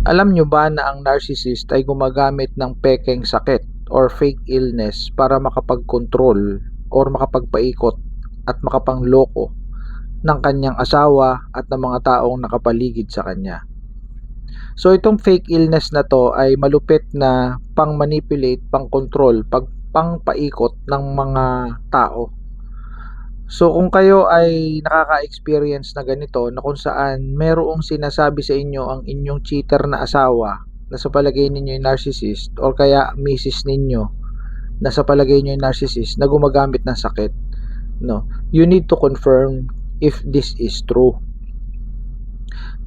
Alam nyo ba na ang narcissist ay gumagamit ng pekeng sakit or fake illness para makapag-control or makapagpaikot at makapangloko ng kanyang asawa at ng mga taong nakapaligid sa kanya? So itong fake illness na to ay malupit na pang-manipulate, pang-control, pang-paikot ng mga tao. So kung kayo ay nakaka-experience na ganito na kung saan merong sinasabi sa inyo ang inyong cheater na asawa na sa palagay ninyo ay narcissist, or kaya misis ninyo na sa palagay ninyo ay narcissist na gumagamit ng sakit, no, you need to confirm if this is true.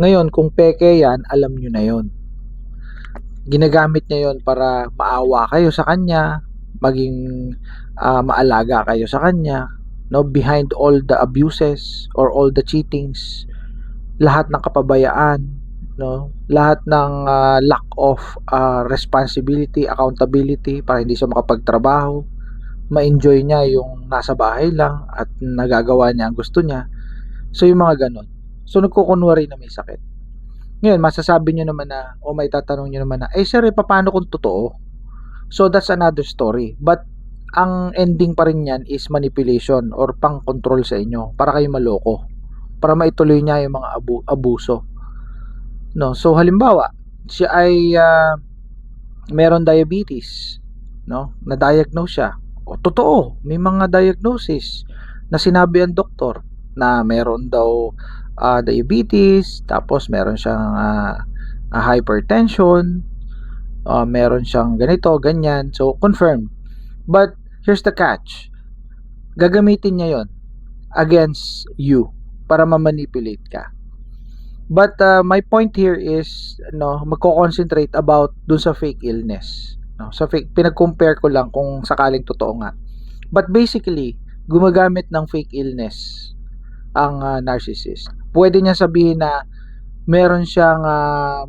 Ngayon, kung peke yan, alam nyo na yon. Ginagamit niya yon para maawa kayo sa kanya, maging maalaga kayo sa kanya, no, behind all the abuses or all the cheatings, lahat ng kapabayaan, no, lahat ng lack of responsibility, accountability, para hindi siya makapagtrabaho, ma-enjoy niya yung nasa bahay lang at nagagawa niya ang gusto niya. So yung mga ganon, so nagkukunwari na may sakit. Ngayon, masasabi nyo naman na, o may tatanong nyo naman na, sir, paano kung totoo? So that's another story. But ang ending pa rin yan is manipulation or pang-control sa inyo para kayo maloko, para maituloy niya yung mga abuso, no? So halimbawa, siya ay meron diabetes, no, na-diagnose siya. O totoo, may mga diagnosis na sinabi ang doktor na meron daw diabetes, tapos meron siyang hypertension, meron siyang ganito, ganyan. So confirmed. But here's the catch. Gagamitin niya yon against you para ma-manipulate ka. But my point here is, no, magko-concentrate about dun sa fake illness, no? Sa fake, pinag-compare ko lang kung sakaling totoo nga. But basically, gumagamit ng fake illness ang narcissist. Pwede niya sabihin na meron siyang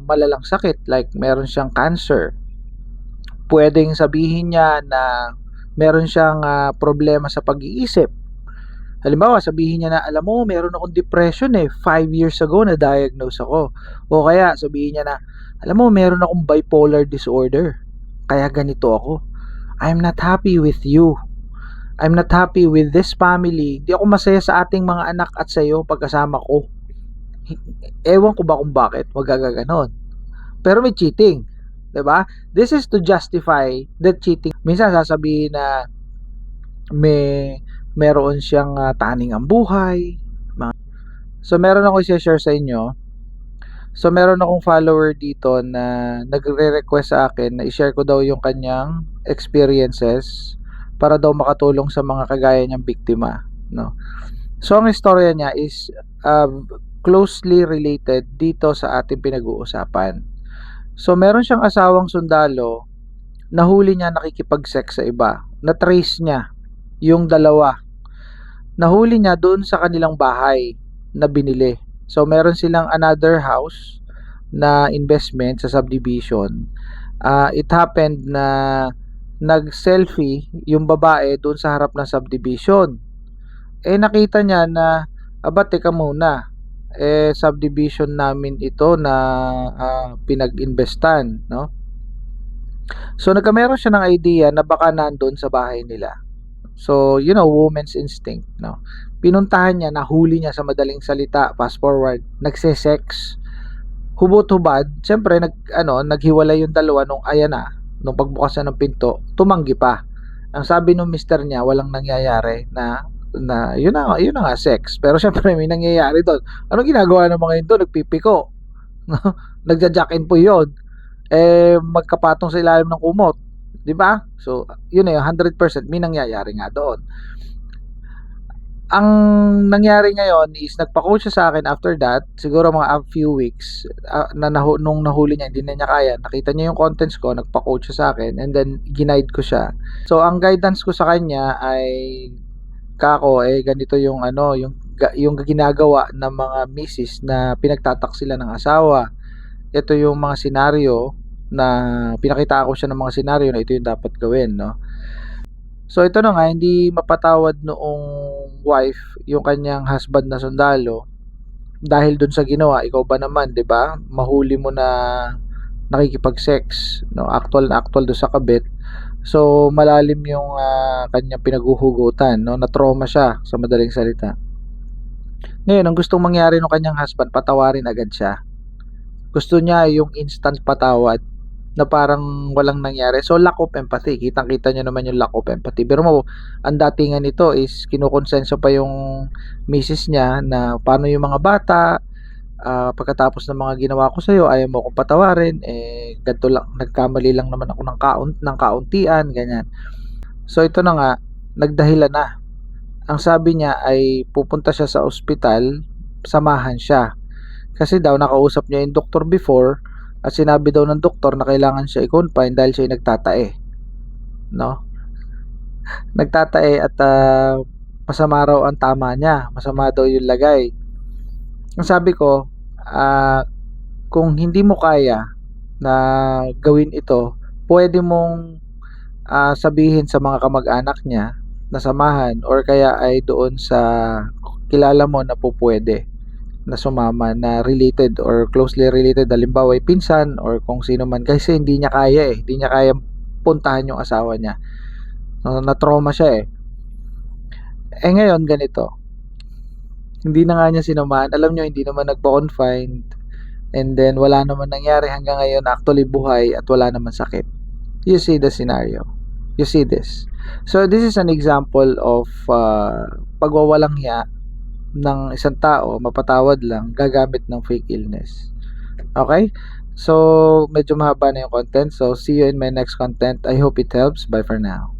malalang sakit, like meron siyang cancer. Pwedeng sabihin niya na meron siyang problema sa pag-iisip. Halimbawa, sabihin niya na, alam mo, meron akong depression 5 years ago na diagnose ako. O kaya sabihin niya na, alam mo, meron akong bipolar disorder, kaya ganito ako. I'm not happy with you. I'm not happy with this family. Di ako masaya sa ating mga anak at sa iyo pagkasama ko. Ewan ko ba kung bakit magagaganon. Pero may cheating, 'di ba? This is to justify the cheating. Minsan sasabihin na meron siyang taning ang buhay. So meron ako i-share sa inyo. So meron akong follower dito na nagre-request sa akin na i-share ko daw yung kanyang experiences para daw makatulong sa mga kagaya niyang biktima, no? So ang istorya niya is closely related dito sa ating pinag-uusapan. So meron siyang asawang sundalo, nahuli niya nakikipag-sex sa iba. Na-trace niya yung dalawa. Nahuli niya doon sa kanilang bahay na binili. So meron silang another house na investment sa subdivision. It happened na nag-selfie yung babae doon sa harap ng subdivision. Nakita niya na, teka muna, subdivision namin ito na pinag-investan, no? So nagkameron siya ng idea na baka nandun sa bahay nila. So, you know, woman's instinct, no? Pinuntahan niya, nahuli niya, sa madaling salita, fast forward, nagse-sex, hubot-hubad. Siyempre, naghiwalay yung dalawa nung nung pagbukas na ng pinto, tumanggi pa. Ang sabi nung mister niya, walang nangyayari, na yun na nga sex. Pero syempre may nangyayari doon. Anong ginagawa ng mga yun doon? Nagpipiko. Nagja-jack-in po yun. Magkapatong sa ilalim ng kumot. Diba? So, yun na yun, 100% may nangyayari nga doon. Ang nangyari ngayon is nagpa-coach siya sa akin after that, siguro mga a few weeks, nung nahuli niya, hindi na niya kaya, nakita niya yung contents ko, nagpa-coach siya sa akin, and then ginaid ko siya. So ang guidance ko sa kanya ay, kako, ganito yung yung ginagawa ng mga misis na pinagtataksila ng asawa. Ito yung mga senaryo na pinakita ko siya ng mga senaryo na ito yung dapat gawin, no? So ito na nga, hindi mapatawad noong wife yung kanyang husband na sundalo dahil dun sa ginawa. Ikaw ba naman, 'di ba? Mahuli mo na nakikipag-sex, no? Actual na actual do sa kabit. So malalim yung kanyang pinaghuhugutan, no? Na-trauma siya sa madaling salita. Ngayon, ang gustong mangyari ng kanyang husband, patawarin agad siya. Gusto niya yung instant patawad na parang walang nangyari. So lack of empathy. Kitang-kita niyo naman yung lack of empathy. Pero mo, ang datingan nito is kinukonsensya pa yung misis niya na paano yung mga bata, pagkatapos ng mga ginawa ko sa'yo, ayaw mo akong patawarin, ganito lang, nagkamali lang naman ako ng kauntian, ganyan. So ito na nga, nagdahilan na. Ang sabi niya ay pupunta siya sa ospital, samahan siya. Kasi daw nakausap niya yung doktor before at sinabi daw ng doktor na kailangan siya i-confine dahil siya ay nagtatae. No? Nagtatae at masama raw ang tama niya. Masama daw yung lagay. Ang sabi ko, kung hindi mo kaya na gawin ito, pwede mong sabihin sa mga kamag-anak niya na samahan or kaya ay doon sa kilala mo na po pwede na sumama na related or closely related, halimbawa ay pinsan or kung sino man, kasi hindi niya kaya hindi niya kaya puntahan yung asawa niya, na trauma siya ngayon ganito, hindi na nga niya sinamahan, alam nyo hindi naman nagpa-confine and then wala naman nangyari hanggang ngayon, actually buhay at wala naman sakit. You see the scenario, you see this. So this is an example of pagwawalang hiya ng isang tao, mapatawad lang, gagamit ng fake illness. Okay? So, medyo mahaba na yung content. So, see you in my next content. I hope it helps. Bye for now.